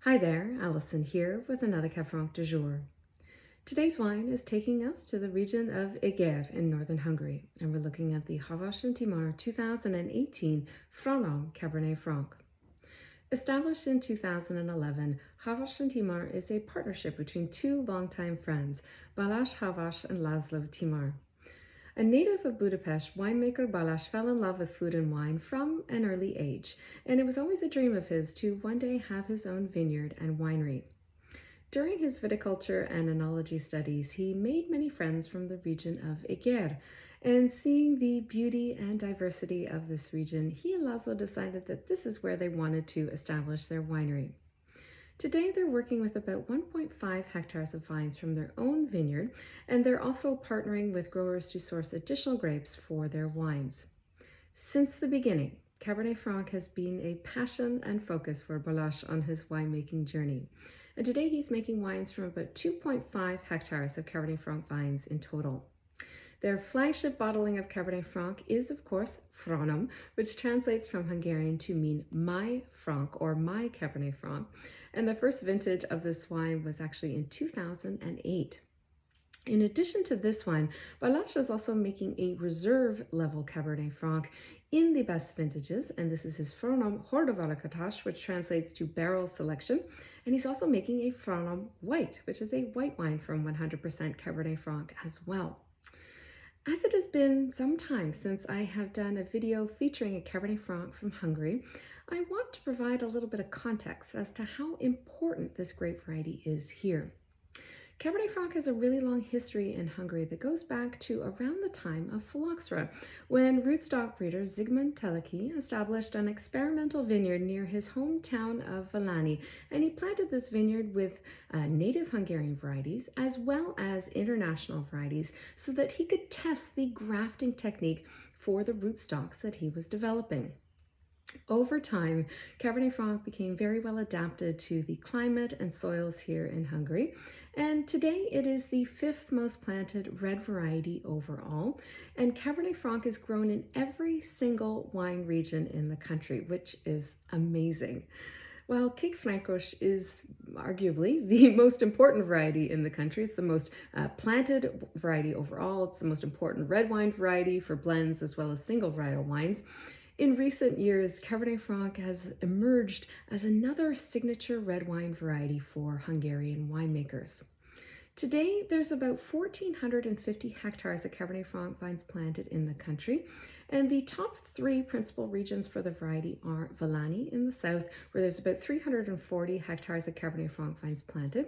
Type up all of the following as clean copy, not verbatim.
Hi there, Alison here with another Cab Franc du jour. Today's wine is taking us to the region of Eger in northern Hungary, and we're looking at the Havas and Timár 2018 Franom Cabernet Franc. Established in 2011, Havas and Timár is a partnership between two longtime friends, Balázs Havas and László Timár. A native of Budapest, winemaker Balázs fell in love with food and wine from an early age, and it was always a dream of his to one day have his own vineyard and winery. During his viticulture and enology studies, he made many friends from the region of Eger, and seeing the beauty and diversity of this region, he and László decided that this is where they wanted to establish their winery. Today, they're working with about 1.5 hectares of vines from their own vineyard, and they're also partnering with growers to source additional grapes for their wines. Since the beginning, Cabernet Franc has been a passion and focus for Balázs on his winemaking journey. And today he's making wines from about 2.5 hectares of Cabernet Franc vines in total. Their flagship bottling of Cabernet Franc is, of course, Franom, which translates from Hungarian to mean my Franc or my Cabernet Franc. And the first vintage of this wine was actually in 2008. In addition to this wine, Balázs is also making a reserve level Cabernet Franc in the best vintages, and this is his Franom Hordóválogatás, which translates to barrel selection. And he's also making a Franom White, which is a white wine from 100% Cabernet Franc as well. As it has been some time since I have done a video featuring a Cabernet Franc from Hungary, I want to provide a little bit of context as to how important this grape variety is here. Cabernet Franc has a really long history in Hungary that goes back to around the time of phylloxera, when rootstock breeder Zsigmond Teleki established an experimental vineyard near his hometown of Valani, and he planted this vineyard with native Hungarian varieties as well as international varieties so that he could test the grafting technique for the rootstocks that he was developing. Over time, Cabernet Franc became very well adapted to the climate and soils here in Hungary, and today it is the fifth most planted red variety overall, and Cabernet Franc is grown in every single wine region in the country, which is amazing. While Cabernet Franc is arguably the most important variety in the country, it's the most planted variety overall, it's the most important red wine variety for blends as well as single varietal wines. In recent years, Cabernet Franc has emerged as another signature red wine variety for Hungarian winemakers. Today, there's about 1,450 hectares of Cabernet Franc vines planted in the country, and the top three principal regions for the variety are Valani in the south, where there's about 340 hectares of Cabernet Franc vines planted,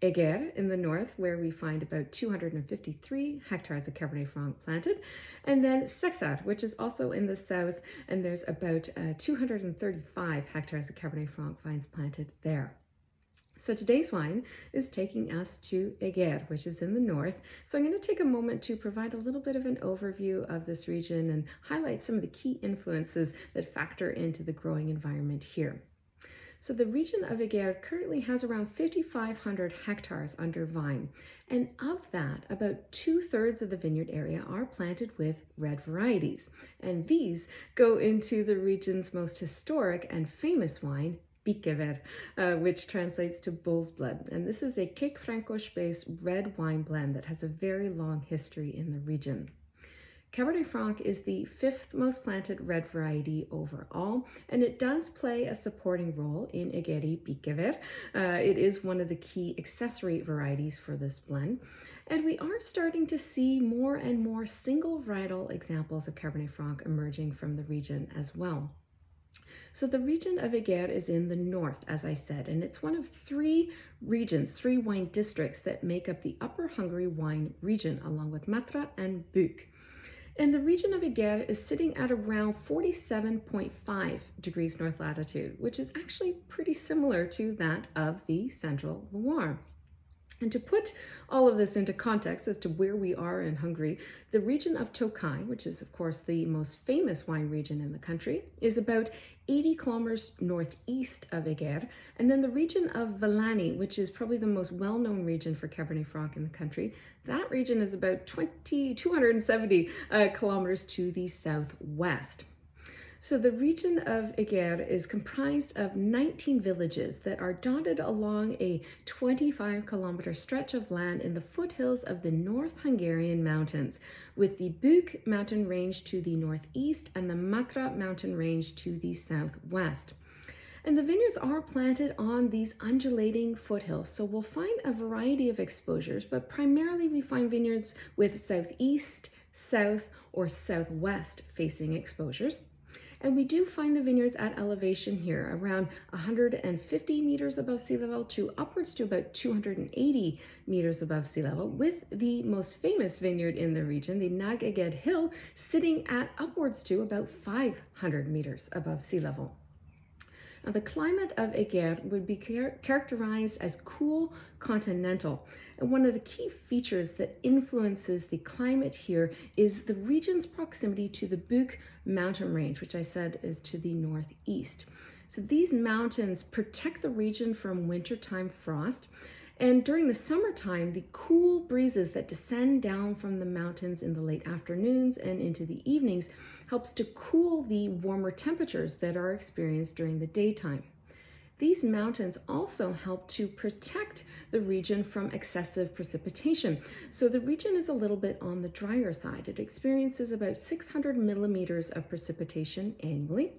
Eger in the north, where we find about 253 hectares of Cabernet Franc planted, and then Sexad, which is also in the south, and there's about 235 hectares of Cabernet Franc vines planted there. So today's wine is taking us to Eger, which is in the north. So I'm going to take a moment to provide a little bit of an overview of this region and highlight some of the key influences that factor into the growing environment here. So the region of Eger currently has around 5,500 hectares under vine, and of that, about 2/3 of the vineyard area are planted with red varieties, and these go into the region's most historic and famous wine, Eger, which translates to bull's blood. And this is a Cabernet Franc-based red wine blend that has a very long history in the region. Cabernet Franc is the fifth most planted red variety overall, and it does play a supporting role in Egeri Eger. It is one of the key accessory varieties for this blend. And we are starting to see more and more single varietal examples of Cabernet Franc emerging from the region as well. So the region of Eger is in the north, as I said, and it's one of three regions, three wine districts that make up the Upper Hungary wine region, along with Matra and Buk. And the region of Eger is sitting at around 47.5 degrees north latitude, which is actually pretty similar to that of the central Loire. And to put all of this into context as to where we are in Hungary, the region of Tokaj, which is of course the most famous wine region in the country, is about 80 kilometers northeast of Eger. And then the region of Valani, which is probably the most well-known region for Cabernet Franc in the country, that region is about 270 kilometers to the southwest. So the region of Eger is comprised of 19 villages that are dotted along a 25-kilometer stretch of land in the foothills of the North Hungarian mountains, with the Buk mountain range to the northeast and the Matra mountain range to the southwest. And the vineyards are planted on these undulating foothills, so we'll find a variety of exposures, but primarily we find vineyards with southeast, south, or southwest facing exposures. And we do find the vineyards at elevation here, around 150 meters above sea level to upwards to about 280 meters above sea level, with the most famous vineyard in the region, the Nag-Eged Hill, sitting at upwards to about 500 meters above sea level. Now, the climate of Eger would be characterized as cool continental. And one of the key features that influences the climate here is the region's proximity to the Buk mountain range, which I said is to the northeast. So these mountains protect the region from wintertime frost. And during the summertime, the cool breezes that descend down from the mountains in the late afternoons and into the evenings helps to cool the warmer temperatures that are experienced during the daytime. These mountains also help to protect the region from excessive precipitation. So the region is a little bit on the drier side. It experiences about 600 millimeters of precipitation annually.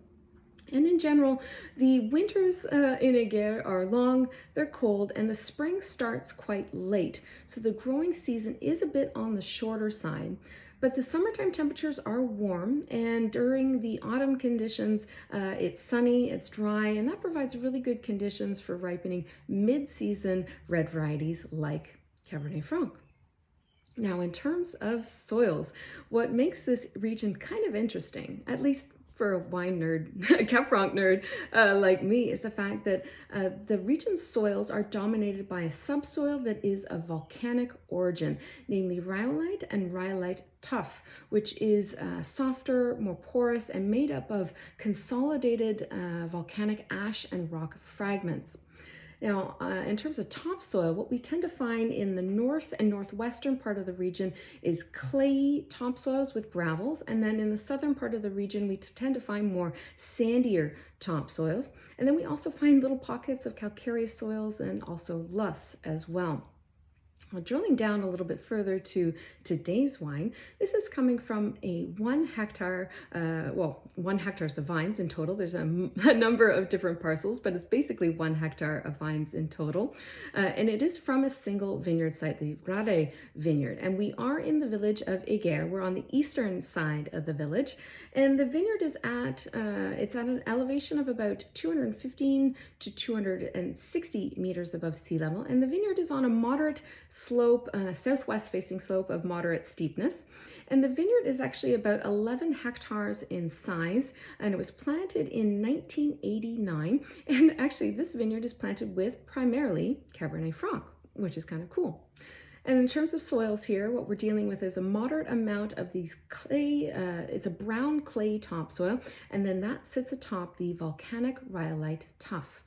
And in general, the winters in Eger are long, they're cold, and the spring starts quite late. So the growing season is a bit on the shorter side. But the summertime temperatures are warm, and during the autumn conditions, it's sunny, it's dry, and that provides really good conditions for ripening mid-season red varieties like Cabernet Franc. Now, in terms of soils, what makes this region kind of interesting, at least for a wine nerd, Cab Franc nerd like me, is the fact that the region's soils are dominated by a subsoil that is of volcanic origin, namely rhyolite and rhyolite tuff, which is softer, more porous, and made up of consolidated volcanic ash and rock fragments. Now, in terms of topsoil, what we tend to find in the north and northwestern part of the region is clayey topsoils with gravels, and then in the southern part of the region, we tend to find more sandier topsoils. And then we also find little pockets of calcareous soils and also loess as well. Well, drilling down a little bit further to today's wine, this is coming from a 1 hectare, 1 hectares of vines in total. There's a number of different parcels, but it's basically 1 hectare of vines in total. And it is from a single vineyard site, the Grade vineyard. And we are in the village of Eger. We're on the eastern side of the village. And the vineyard is it's at an elevation of about 215 to 260 meters above sea level. And the vineyard is on a moderate slope, southwest facing slope of moderate steepness. And the vineyard is actually about 11 hectares in size, and it was planted in 1989. And actually this vineyard is planted with primarily Cabernet Franc, which is kind of cool. And in terms of soils here, what we're dealing with is a moderate amount of these clay, it's a brown clay topsoil, and then that sits atop the volcanic rhyolite tuff.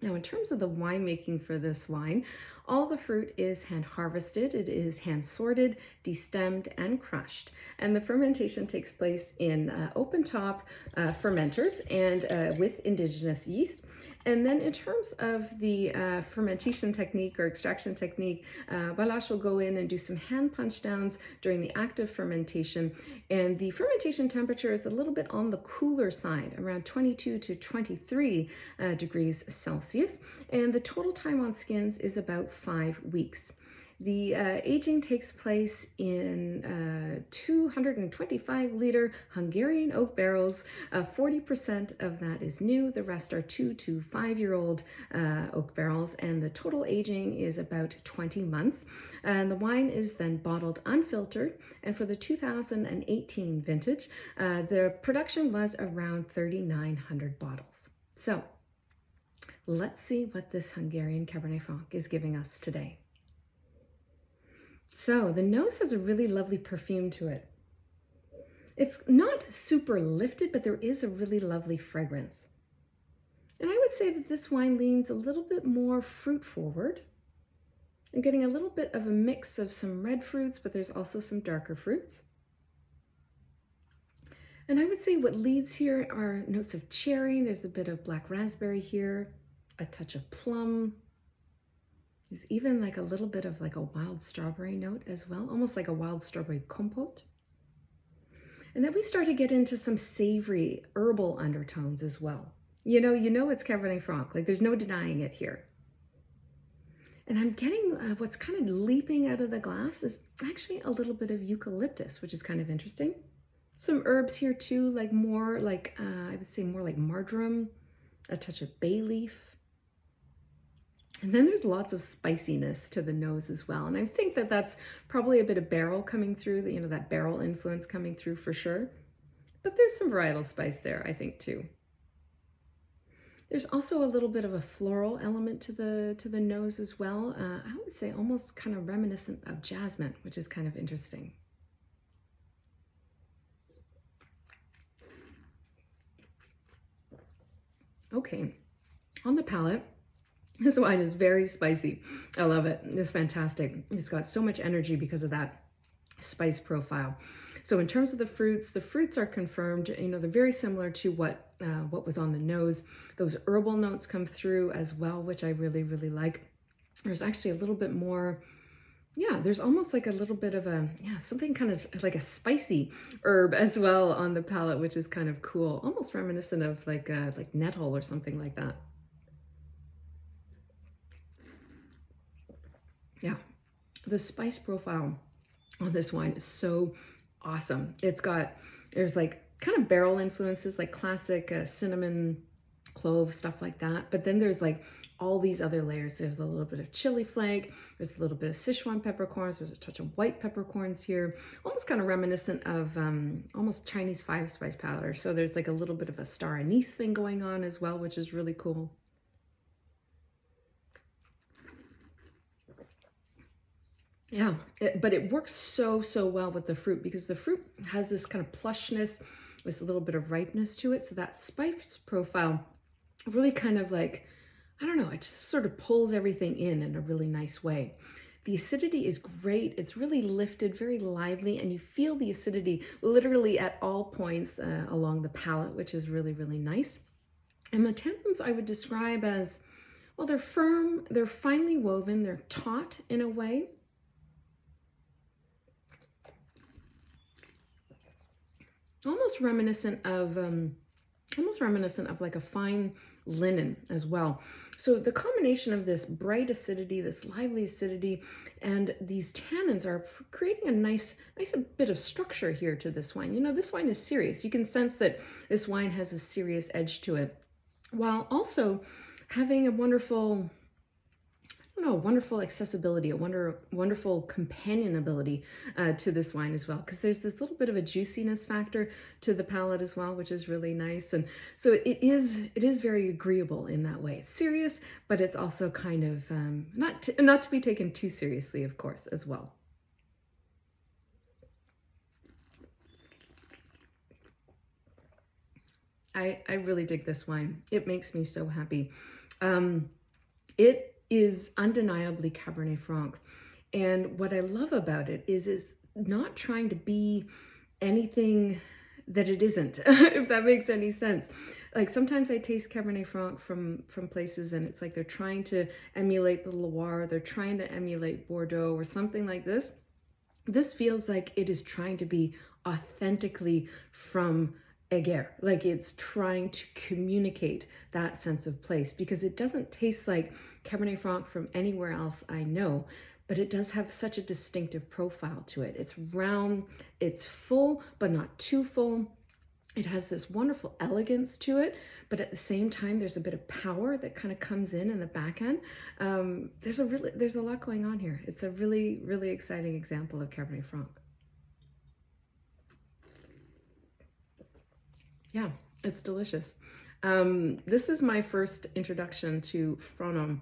Now, in terms of the winemaking for this wine, all the fruit is hand harvested, it is hand sorted, destemmed, and crushed. And the fermentation takes place in open top fermenters and with indigenous yeast. And then in terms of the fermentation technique or extraction technique, Balázs will go in and do some hand punch downs during the active fermentation. And the fermentation temperature is a little bit on the cooler side, around 22 to 23 degrees Celsius. And the total time on skins is about 5 weeks. The aging takes place in 225-liter Hungarian oak barrels. 40% of that is new. The rest are 2 to 5-year-old oak barrels, and the total aging is about 20 months. And the wine is then bottled unfiltered. And for the 2018 vintage, the production was around 3,900 bottles. So let's see what this Hungarian Cabernet Franc is giving us today. So the nose has a really lovely perfume to it. It's not super lifted, but there is a really lovely fragrance. And I would say that this wine leans a little bit more fruit forward. I'm getting a little bit of a mix of some red fruits, but there's also some darker fruits. And I would say what leads here are notes of cherry. There's a bit of black raspberry here, a touch of plum. There's even like a little bit of like a wild strawberry note as well, almost like a wild strawberry compote. And then we start to get into some savory herbal undertones as well. You know it's Cabernet Franc, like there's no denying it here. And I'm getting what's kind of leaping out of the glass is actually a little bit of eucalyptus, which is kind of interesting. Some herbs here too, like more like, I would say more like marjoram, a touch of bay leaf. And then there's lots of spiciness to the nose as well. And I think that that's probably a bit of barrel coming through, that barrel influence coming through for sure. But there's some varietal spice there, I think, too. There's also a little bit of a floral element to the nose as well. I would say almost kind of reminiscent of jasmine, which is kind of interesting. Okay, on the palate, this wine is very spicy. I love it. It's fantastic. It's got so much energy because of that spice profile. So in terms of the fruits are confirmed. They're very similar to what was on the nose. Those herbal notes come through as well, which I really, really like. There's actually a little bit more. Yeah, there's almost like a little bit of something kind of like a spicy herb as well on the palate, which is kind of cool, almost reminiscent of like nettle or something like that. Yeah, the spice profile on this wine is so awesome. There's like kind of barrel influences, like classic cinnamon, clove, stuff like that. But then there's like all these other layers. There's a little bit of chili flake, there's a little bit of Sichuan peppercorns, there's a touch of white peppercorns here, almost kind of reminiscent of almost Chinese 5-spice powder. So there's like a little bit of a star anise thing going on as well, which is really cool. Yeah, but it works so well with the fruit because the fruit has this kind of plushness, with a little bit of ripeness to it. So that spice profile really kind of like, I don't know, it just sort of pulls everything in a really nice way. The acidity is great. It's really lifted, very lively, and you feel the acidity literally at all points along the palate, which is really, really nice. And the tannins I would describe as, well, they're firm, they're finely woven, they're taut in a way. Almost reminiscent of like a fine linen as well. So the combination of this bright acidity, this lively acidity, and these tannins are creating a nice bit of structure here to this wine. This wine is serious. You can sense that this wine has a serious edge to it, while also having a wonderful accessibility, a wonderful companionability to this wine as well, because there's this little bit of a juiciness factor to the palate as well, which is really nice. And so it is very agreeable in that way. It's serious, but it's also kind of not to be taken too seriously, of course, as well. I really dig this wine. It makes me so happy. It is undeniably Cabernet Franc. And what I love about it is it's not trying to be anything that it isn't, if that makes any sense. Like sometimes I taste Cabernet Franc from places and it's like they're trying to emulate the Loire, they're trying to emulate Bordeaux or something like this. This feels like it is trying to be authentically from Eger, like it's trying to communicate that sense of place, because it doesn't taste like Cabernet Franc from anywhere else I know, but it does have such a distinctive profile to it. It's round, it's full, but not too full. It has this wonderful elegance to it, but at the same time, there's a bit of power that kind of comes in the back end. There's a lot going on here. It's a really, really exciting example of Cabernet Franc. Yeah, it's delicious. This is my first introduction to Franom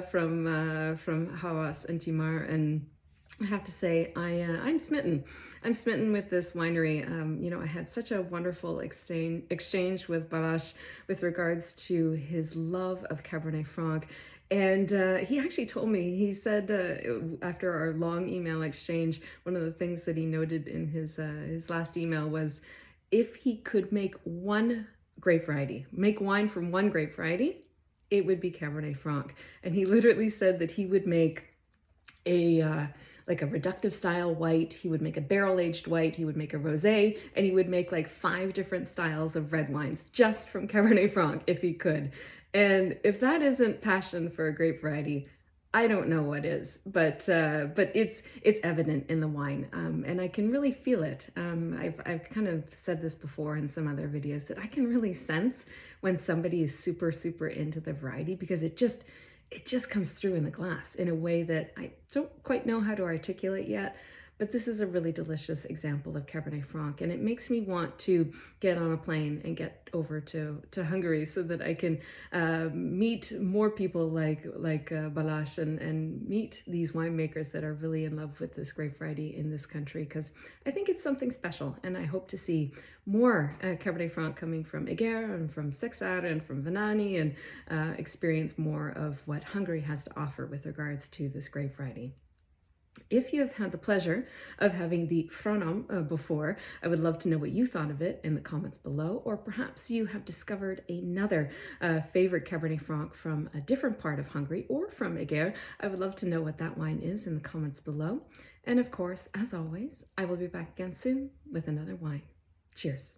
from Havas and Timár, and I have to say I'm smitten. I'm smitten with this winery. I had such a wonderful exchange with Balázs with regards to his love of Cabernet Franc. And he actually told me, he said after our long email exchange, one of the things that he noted in his last email was, if he could make one grape variety, make wine from one grape variety, it would be Cabernet Franc. And he literally said that he would make a like a reductive style white, he would make a barrel aged white, he would make a rosé, and he would make like 5 different styles of red wines just from Cabernet Franc if he could. And if that isn't passion for a grape variety, I don't know what is, but it's evident in the wine, and I can really feel it. I've kind of said this before in some other videos that I can really sense when somebody is super into the variety, because it just comes through in the glass in a way that I don't quite know how to articulate yet. But this is a really delicious example of Cabernet Franc, and it makes me want to get on a plane and get over to Hungary so that I can meet more people like Balázs and meet these winemakers that are really in love with this grape variety in this country, because I think it's something special, and I hope to see more Cabernet Franc coming from Eger and from Hectare and from Vinani, and experience more of what Hungary has to offer with regards to this grape variety. If you have had the pleasure of having the Franom before, I would love to know what you thought of it in the comments below, or perhaps you have discovered another favorite Cabernet Franc from a different part of Hungary or from Eger. I would love to know what that wine is in the comments below. And of course, as always, I will be back again soon with another wine. Cheers.